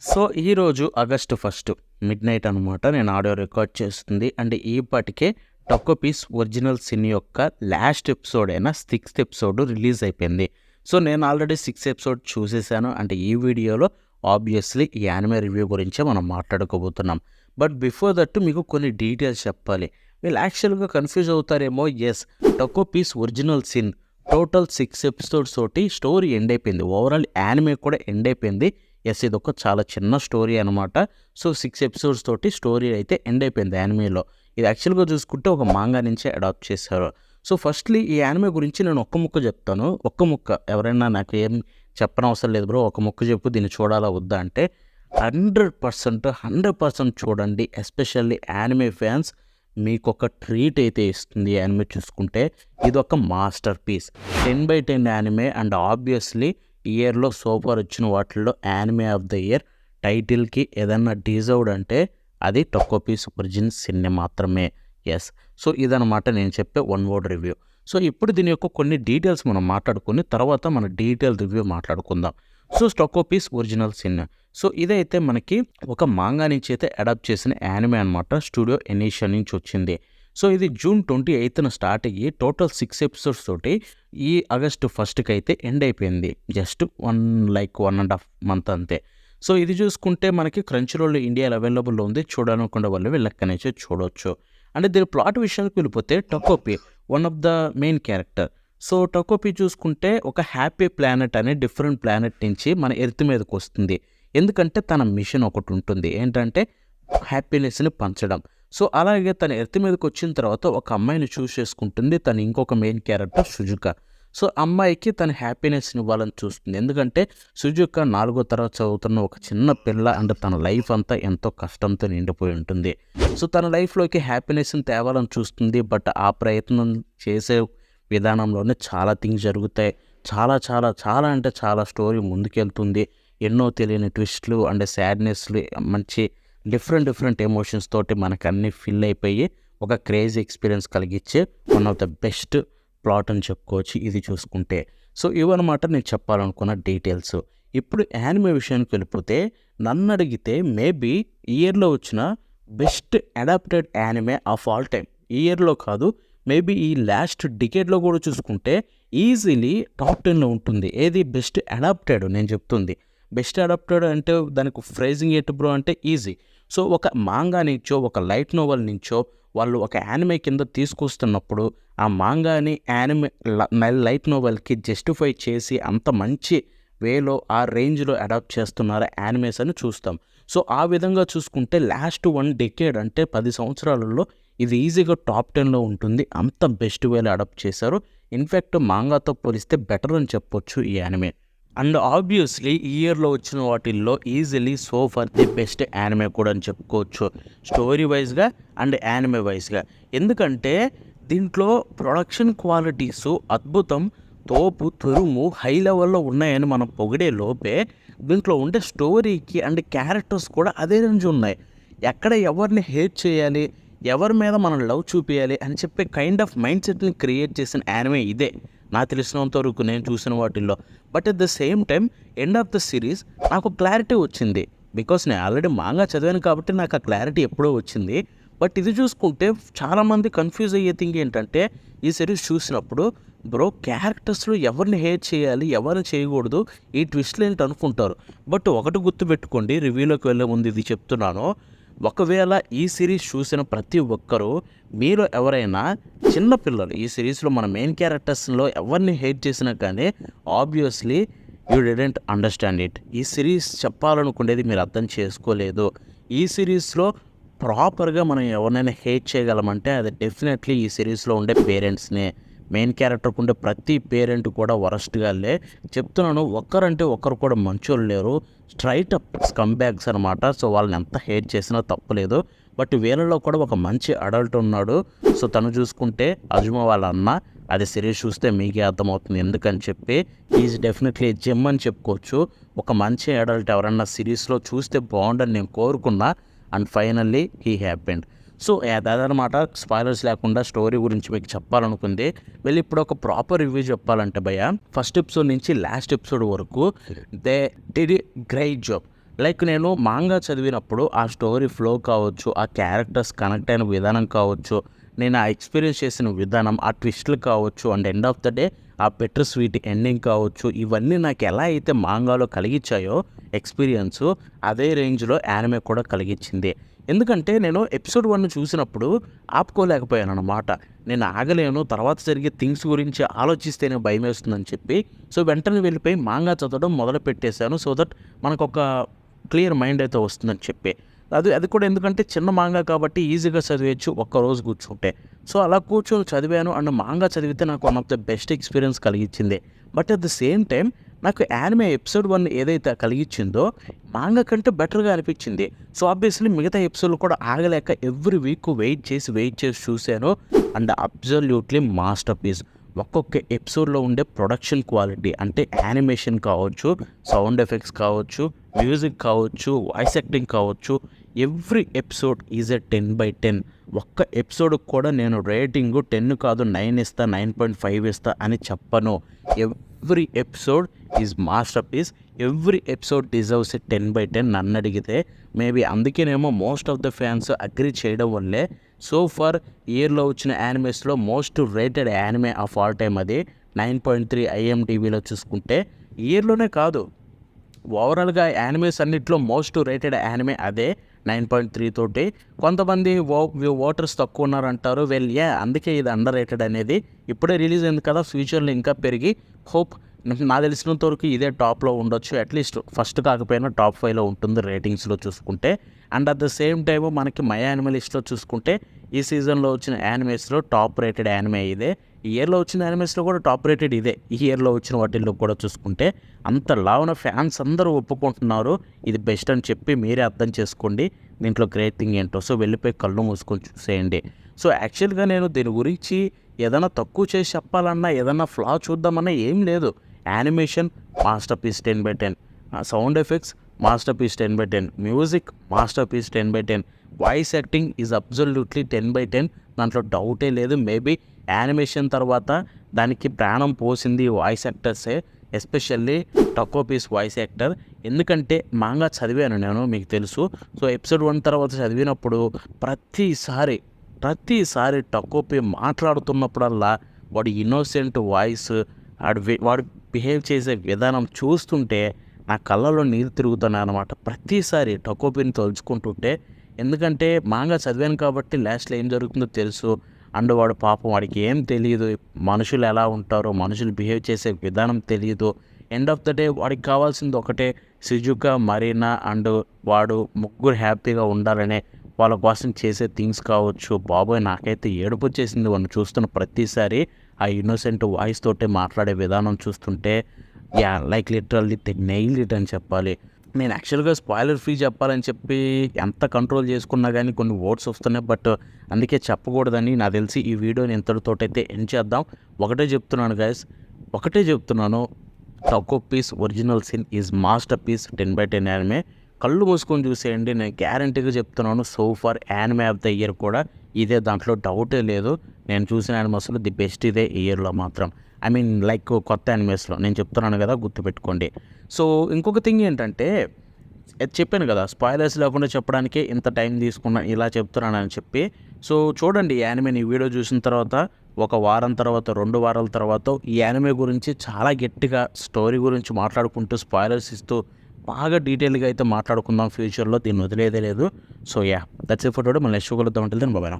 So, ఈరోజు August 1 midnight అనమాట. నేను ఆడియో రికార్డ్ చేస్తుంది. అండ్ ఈపాటికే 'టొక్కో పీస్' ఒరిజినల్ సిన్ యొక్క లాస్ట్ ఎపిసోడ్ అయిన 6థ్ ఎపిసోడ్ రిలీజ్ అయిపోయింది. సో, నేను ఆల్రెడీ 6 ఎపిసోడ్ చూసేసాను. అంటే ఈ వీడియోలో ఆబ్వియస్లీ ఈ యానిమే రివ్యూ గురించే మనం మాట్లాడుకోబోతున్నాం. బట్ బిఫోర్ దట్ మీకు కొన్ని డీటెయిల్స్ చెప్పాలి. వీళ్ళు యాక్చువల్‌గా కన్‌ఫ్యూజ్ అవుతారేమో. Yes, 'Takopi's' original sin total 6 episodes తోటి స్టోరీ ఎండ్ అయిపోయింది. ఓవరాల్ యానిమే కూడా ఎండ్ అయిపోయింది. యెస్, ఇదొక చాలా చిన్న స్టోరీ అనమాట. సో, 6 ఎపిసోడ్స్ తోటి స్టోరీ అయితే ఎండ్ అయిపోయింది యానిమేలో. ఇది యాక్చువల్‌గా చూసుకుంటే ఒక మాంగా నుంచే అడాప్ట్ చేశారు. సో, ఫస్ట్‌లీ ఈ యానిమే గురించి నేను ఒక్క ముక్క చెప్తాను. ఒక్క ముక్క. ఎవరైనా నాకు ఏం చెప్పనవసరం లేదు బ్రో, ఒక ముక్క చెప్పు దీన్ని చూడాలా వద్దా అంటే 100%, 100% చూడండి. ఎస్పెషల్లీ యానిమే ఫ్యాన్స్ మీకొక ట్రీట్ అయితే ఇస్తుంది ఈ యానిమే చూసుకుంటే. ఇదొక masterpiece. 10/10 anime and obviously ఈ ఇయర్‌లో సో ఫార్ వచ్చిన వాటిల్లో యానిమే ఆఫ్ ద ఇయర్ టైటిల్‌కి ఏదన్నా డిజర్వ్డ్ అంటే అది 'టొక్కో పీస్' ఒరిజిన్ సిన్ మాత్రమే. యెస్. సో, ఇదనమాట నేను చెప్పే వన్ వర్డ్ రివ్యూ. సో, ఇప్పుడు దీని యొక్క కొన్ని డీటెయిల్స్ మనం మాట్లాడుకొని తర్వాత మన డీటెయిల్ రివ్యూ మాట్లాడుకుందాం. So, 'Takopi's' original sin. So, ఇదైతే మనకి ఒక మాంగా నుంచి అయితే అడాప్ట్ చేసిన యానిమే అనమాట. స్టూడియో ఎనీషియా నుంచి వచ్చింది. సో, ఇది జూన్ 28న స్టార్ట్ అయ్యి టోటల్ 6 ఎపిసోడ్స్ తోటి ఈ ఆగస్టు 1కి అయితే ఎండ్ అయిపోయింది. జస్ట్ 1.5 మంత్ అంతే. సో, ఇది చూసుకుంటే మనకి క్రంచీరోల్ ఇండియాలో అవైలబుల్లో ఉంది. చూడాలనుకునే వాళ్ళు వీళ్ళక్కడి నుంచే చూడొచ్చు. అంటే దీని ప్లాట్ విషయానికి వెళ్ళిపోతే Takopi one of the main character. So, Takopi చూసుకుంటే ఒక హ్యాపీ ప్లానెట్ అనే డిఫరెంట్ ప్లానెట్ నుంచి మన ఎర్త్ మీదకి వస్తుంది. ఎందుకంటే తన మిషన్ ఒకటి ఉంటుంది. ఏంటంటే హ్యాపీనెస్‌ని పంచడం. సో, అలాగే తను ఎర్త్ మీదకి వచ్చిన తర్వాత ఒక అమ్మాయిని చూస్ చేసుకుంటుంది. తను ఇంకొక మెయిన్ క్యారెక్టర్ సుజుకా. సో, అమ్మాయికి తన హ్యాపీనెస్‌ని ఇవ్వాలని చూస్తుంది. ఎందుకంటే సుజుకా 4వ తరగతి చదువుతున్న ఒక చిన్న పిల్ల అండ్ తన లైఫ్ అంతా ఎంతో కష్టంతో నిండిపోయి ఉంటుంది. సో, తన లైఫ్‌లోకి హ్యాపీనెస్‌ని తేవాలని చూస్తుంది. బట్ ఆ ప్రయత్నం చేసే విధానంలోనే చాలా థింగ్స్ జరుగుతాయి. చాలా చాలా చాలా అంటే చాలా స్టోరీ ముందుకెళ్తుంది. ఎన్నో తెలియని ట్విస్ట్‌లు అండ్ సాడ్‌నెస్‌లు మంచి డిఫరెంట్ ఎమోషన్స్ తోటి మనకన్నీ ఫిల్ అయిపోయి ఒక క్రేజీ ఎక్స్పీరియన్స్ కలిగించే one of the best plot అని చెప్పుకోవచ్చు ఇది చూసుకుంటే. సో, ఇవన్నమాట నేను చెప్పాలనుకున్న డీటెయిల్స్. ఇప్పుడు యానిమే విషయానికి వెళ్ళిపోతే నన్నడిగితే మేబీ ఈ ఇయర్‌లో వచ్చిన best adapted anime of all time. ఈ ఇయర్‌లో కాదు, మేబీ ఈ లాస్ట్ డికేడ్‌లో కూడా చూసుకుంటే ఈజీలీ టాప్ 10లో ఉంటుంది. ఏది బెస్ట్ అడాప్టెడ్ నేను చెప్తుంది. బెస్ట్ అడాప్టెడ్ అంటే దానికి ఫ్రేజింగ్ ఏంటి బ్రో అంటే ఈజీ. సో, ఒక మాంగా నుంచో ఒక లైట్ నోవెల్ నుంచో వాళ్ళు ఒక యానిమే కింద తీసుకొస్తున్నప్పుడు ఆ మాంగాని యానిమే లైట్ నోవెల్‌కి జస్టిఫై చేసి అంత మంచి వేలో ఆ రేంజ్‌లో అడాప్ట్ చేస్తున్నారు యానిమేస్ అని చూస్తాం. సో, ఆ విధంగా చూసుకుంటే లాస్ట్ 1 డెకేడ్ అంటే 10 సంవత్సరాలలో ఇది ఈజీగా టాప్ 10లో ఉంటుంది. అంత బెస్ట్ వేలో అడాప్ట్ చేశారు. ఇన్‌ఫాక్ట్ మాంగాతో పోలిస్తే బెటర్ అని చెప్పొచ్చు ఈ యానిమే. అండ్ ఆబ్వియస్లీ ఈ ఇయర్‌లో వచ్చిన వాటిల్లో easily so far the best anime కూడా అని చెప్పుకోవచ్చు. స్టోరీ వైస్‌గా అండ్ యానిమే వైస్‌గా. ఎందుకంటే దీంట్లో ప్రొడక్షన్ క్వాలిటీసు అద్భుతం, తోపు, తురుము, హై లెవెల్‌లో ఉన్నాయని మనం పొగిడే లోపే దీంట్లో ఉండే స్టోరీకి అండ్ క్యారెక్టర్స్ కూడా అదే రేంజ్ ఉన్నాయి. ఎక్కడ ఎవరిని హేట్ చేయాలి, ఎవరి మీద మనం లవ్ చూపియాలి అని చెప్పే కైండ్ ఆఫ్ మైండ్ సెట్‌ని క్రియేట్ చేసిన యానిమే ఇదే. నాకు తెలిసినంత వరకు నేను చూసిన వాటిల్లో. But at the same time end of the series నాకు క్లారిటీ వచ్చింది. బికాస్ నేను ఆల్రెడీ మాంగా చదివాను కాబట్టి నాకు ఆ క్లారిటీ ఎప్పుడో వచ్చింది. బట్ ఇది చూసుకుంటే చాలామంది కన్ఫ్యూజ్ అయ్యే థింగ్ ఏంటంటే ఈ సిరీస్ చూసినప్పుడు బ్రో క్యారెక్టర్స్లో ఎవరిని హేట్ చేయాలి, ఎవరిని చేయకూడదు, ఈ ట్విస్ట్లు ఏంటి అనుకుంటారు. బట్ ఒకటి గుర్తుపెట్టుకోండి, రివ్యూలోకి వెళ్ళే ముందు ఇది చెప్తున్నాను. ఒకవేళ ఈ సిరీస్ చూసిన ప్రతి ఒక్కరూ మీలో ఎవరైనా చిన్న పిల్లలు ఈ సిరీస్లో మన మెయిన్ క్యారెక్టర్స్లో ఎవరిని హేట్ చేసినా కానీ obviously you didn't understand it. ఈ సిరీస్ చెప్పాలనుకునేది మీరు అర్థం చేసుకోలేదు. ఈ సిరీస్లో ప్రాపర్గా మనం ఎవరినైనా హేట్ చేయగలమంటే అది డెఫినెట్లీ ఈ సిరీస్లో ఉండే పేరెంట్స్నే. మెయిన్ క్యారెక్టర్కి ఉండే ప్రతి పేరెంట్ కూడా వరస్ట్గాలే చెప్తున్నాను. ఒక్కరంటే ఒక్కరు కూడా మంచోళ్ళు లేరు. స్ట్రైట్ అప్ స్కమ్ బ్యాగ్స్ అనమాట. సో, వాళ్ళని ఎంత హేట్ చేసినా తప్పులేదు. బట్ వీళ్ళలో కూడా ఒక మంచి అడల్ట్ ఉన్నాడు. సో, తను చూసుకుంటే అజుమా వాళ్ళ అన్న. అది సిరీస్ చూస్తే మీకే అర్థమవుతుంది ఎందుకని చెప్పి. ఈజ్ డెఫినెట్లీ జెమ్ అని చెప్పుకోవచ్చు. ఒక మంచి అడల్ట్ ఎవరన్నా సిరీస్లో చూస్తే బాగుండని నేను కోరుకున్నా. And finally he happened. So, అదనమాట. స్పాయిలర్స్ లేకుండా స్టోరీ గురించి మీకు చెప్పాలనుకుంది. వెళ్ళి ఇప్పుడు ఒక ప్రాపర్ రివ్యూ చెప్పాలంటే భయ్యా, ఫస్ట్ ఎపిసోడ్ నుంచి లాస్ట్ ఎపిసోడ్ వరకు they did a great job. Like నేను మాంగా చదివినప్పుడు ఆ స్టోరీ ఫ్లో కావచ్చు, ఆ క్యారెక్టర్స్ కనెక్ట్ అయిన విధానం కావచ్చు, నేను ఆ ఎక్స్పీరియన్స్ చేసిన విధానం, ఆ ట్విస్టులు కావచ్చు and end of the day ఆ బెటర్ స్వీట్ ఎండింగ్ కావచ్చు, ఇవన్నీ నాకు ఎలా అయితే మాంగాలో కలిగించాయో ఎక్స్పీరియన్సు, అదే రేంజ్లో యానిమే కూడా కలిగించింది. ఎందుకంటే నేను ఎపిసోడ్ 1 చూసినప్పుడు ఆపుకోలేకపోయాను అనమాట. నేను ఆగలేను, తర్వాత జరిగే థింగ్స్ గురించి ఆలోచిస్తేనే భయమేస్తుందని చెప్పి, సో వెంటనే వెళ్ళిపోయి మాంగా చదవడం మొదలు పెట్టేశాను. సో దట్ మనకొక క్లియర్ మైండ్ అయితే వస్తుందని చెప్పి. అది కూడా ఎందుకంటే చిన్న మాంగా కాబట్టి ఈజీగా చదివేయచ్చు ఒక్కరోజు కూర్చుంటే. సో అలా కూర్చొని చదివాను అండ్ మాంగా చదివితే నాకు one of the best experience కలిగించింది. But at the same time నాకు యానిమే ఎపిసోడ్ 1 ఏదైతే కలిగించిందో మాంగా కంటే బెటర్‌గా అనిపించింది. సో ఆబ్వియస్లీ మిగతా ఎపిసోడ్‌లు కూడా ఆగలేక ఎవ్రీ వీక్ వెయిట్ చేసి చూసాను. And absolutely masterpiece. ఒక్కొక్క ఎపిసోడ్‌లో ఉండే ప్రొడక్షన్ క్వాలిటీ అంటే యానిమేషన్ కావచ్చు, సౌండ్ ఎఫెక్ట్స్ కావచ్చు, మ్యూజిక్ కావచ్చు, వాయిస్ యాక్టింగ్ కావచ్చు, ఎవ్రీ ఎపిసోడ్ ఈజ్ ఎ 10/10. ఒక్క ఎపిసోడ్‌కి కూడా నేను రేటింగు 10 కాదు 9 ఇస్తా, 9.5 ఇస్తా అని చెప్పను. Every episode is masterpiece. Every episode deserves a 10/10 నన్నడిగితే. మేబీ అందుకేనేమో most of the fans agree చేయడం వల్లే సో ఫార్ ఇయర్‌లో వచ్చిన యానిమేస్‌లో most rated anime of all time అది. 9.3 ఐఎండిబిలో చూసుకుంటే. ఇయర్‌లోనే కాదు, ఓవరాల్‌గా యానిమేస్ అన్నిట్లో మోస్ట్ రేటెడ్ యానిమే అదే 9.3 తోటి. కొంతమంది ఓటర్స్ తక్కువ ఉన్నారంటారు. అందుకే ఇది అండర్ రేటెడ్ అనేది. ఇప్పుడే రిలీజ్ అయింది కదా, ఫ్యూచర్‌లో ఇంకా పెరిగి హోప్ నాకు తెలిసినంత వరకు ఇదే టాప్‌లో ఉండొచ్చు. అట్లీస్ట్ ఫస్ట్ కాకపోయినా టాప్ 5లో ఉంటుంది రేటింగ్స్‌లో చూసుకుంటే. And at the same time మనకి మై యానిమే లిస్ట్‌లో చూసుకుంటే ఈ సీజన్‌లో వచ్చిన యానిమేస్‌లో టాప్ రేటెడ్ యానిమే ఇదే. ఈ ఇయర్‌లో వచ్చిన యానిమేస్‌లో కూడా టాప్ రేటెడ్ ఇదే. ఈ ఇయర్‌లో వచ్చిన వాటిల్లో కూడా చూసుకుంటే అంతలా ఉన్న ఫ్యాన్స్ అందరూ ఒప్పుకుంటున్నారు. ఇది బెస్ట్ అని చెప్పి మీరే అర్థం చేసుకోండి దీంట్లో గ్రేట్ థింగ్ ఏంటో. సో వెళ్ళిపోయి కళ్ళు మూసుకొని చూసేయండి. సో యాక్చువల్‌గా నేను దీని గురించి ఏదైనా తక్కువ చేసి చెప్పాలన్నా, ఏదన్నా ఫ్లా చూద్దామన్నా ఏం లేదు. Animation masterpiece 10/10, sound effects masterpiece 10/10, music masterpiece 10/10, voice acting is absolutely 10/10. దాంట్లో డౌటే లేదు. మేబీ యానిమేషన్ తర్వాత దానికి ప్రాణం పోసింది వాయిస్ యాక్టర్సే, especially Takopi's voice actor. ఎందుకంటే మాంగా చదివాను నేను, మీకు తెలుసు. సో ఎపిసోడ్ 1 తర్వాత చదివినప్పుడు ప్రతిసారి టక్కో పీ మాట్లాడుతున్నప్పుడల్లా వాడి ఇన్నోసెంట్ వాయిస్, వాడు బిహేవ్ చేసే విధానం చూస్తుంటే నా కళ్ళలో నీళ్ళు తిరుగుతున్నాయి అనమాట ప్రతిసారి టక్కో పీని తలుచుకుంటుంటే. ఎందుకంటే మాంగా చదివాను కాబట్టి లాస్ట్లో ఏం జరుగుతుందో తెలుసు. అండ్ వాడు పాపం వాడికి ఏం తెలియదు, మనుషులు ఎలా ఉంటారో, మనుషులు బిహేవ్ చేసే విధానం తెలియదు. ఎండ్ ఆఫ్ ద డే వాడికి కావాల్సింది ఒకటే, సిజుకా, మరీనా అండ్ వాడు ముగ్గురు హ్యాపీగా ఉండాలనే వాళ్ళ కోసం చేసే థింగ్స్ కావచ్చు. బాబోయ్ నాకైతే ఏడుపు వచ్చేసింది వాడిని చూస్తున్న ప్రతిసారి. ఆ ఇన్నోసెంట్ వాయిస్ తోటే మాట్లాడే విధానం చూస్తుంటే like literally they nailed it అని చెప్పాలి. నేను యాక్చువల్గా స్పాయిలర్ ఫ్రీ చెప్పాలని చెప్పి ఎంత కంట్రోల్ చేసుకున్నా కానీ కొన్ని వర్డ్స్ వస్తున్నాయి. బట్ అందుకే చెప్పకూడదని నాకు తెలిసి ఈ వీడియోని ఇంతటితోటైతే ఎండ్ చేద్దాం. ఒకటే చెప్తున్నాను, Takopi's original sin is masterpiece 10/10 anime. కళ్ళు మూసుకొని చూసేయండి, నేను గ్యారంటీగా చెప్తున్నాను. So far anime of the year కూడా ఇదే, దాంట్లో డౌటే లేదు. నేను చూసిన యానిమేస్లో ది బెస్ట్ ఇదే ఈ ఇయర్లో మాత్రం. ఐ మీన్ లైక్ కొత్త యానిమేస్లో నేను చెప్తున్నాను కదా, గుర్తుపెట్టుకోండి. సో ఇంకొక థింగ్ ఏంటంటే, చెప్పాను కదా స్పాయిలర్స్ లేకుండా చెప్పడానికే ఇంత టైం తీసుకున్నా ఇలా చెప్తున్నానని చెప్పి. సో చూడండి ఈ యానిమేని, ఈ వీడియో చూసిన తర్వాత ఒక వారం తర్వాత, 2 వారాల తర్వాత ఈ యానిమే గురించి చాలా గట్టిగా స్టోరీ గురించి మాట్లాడుకుంటూ, స్పాయిలర్స్ ఇస్తూ బాగా డీటెయిల్గా అయితే మాట్లాడుకుందాం ఫ్యూచర్లో. దీన్ని వదిలేదే లేదు. So that's it for today. మళ్ళీ నెక్స్ట్ కలుద్దాం. అంటే బాయ్.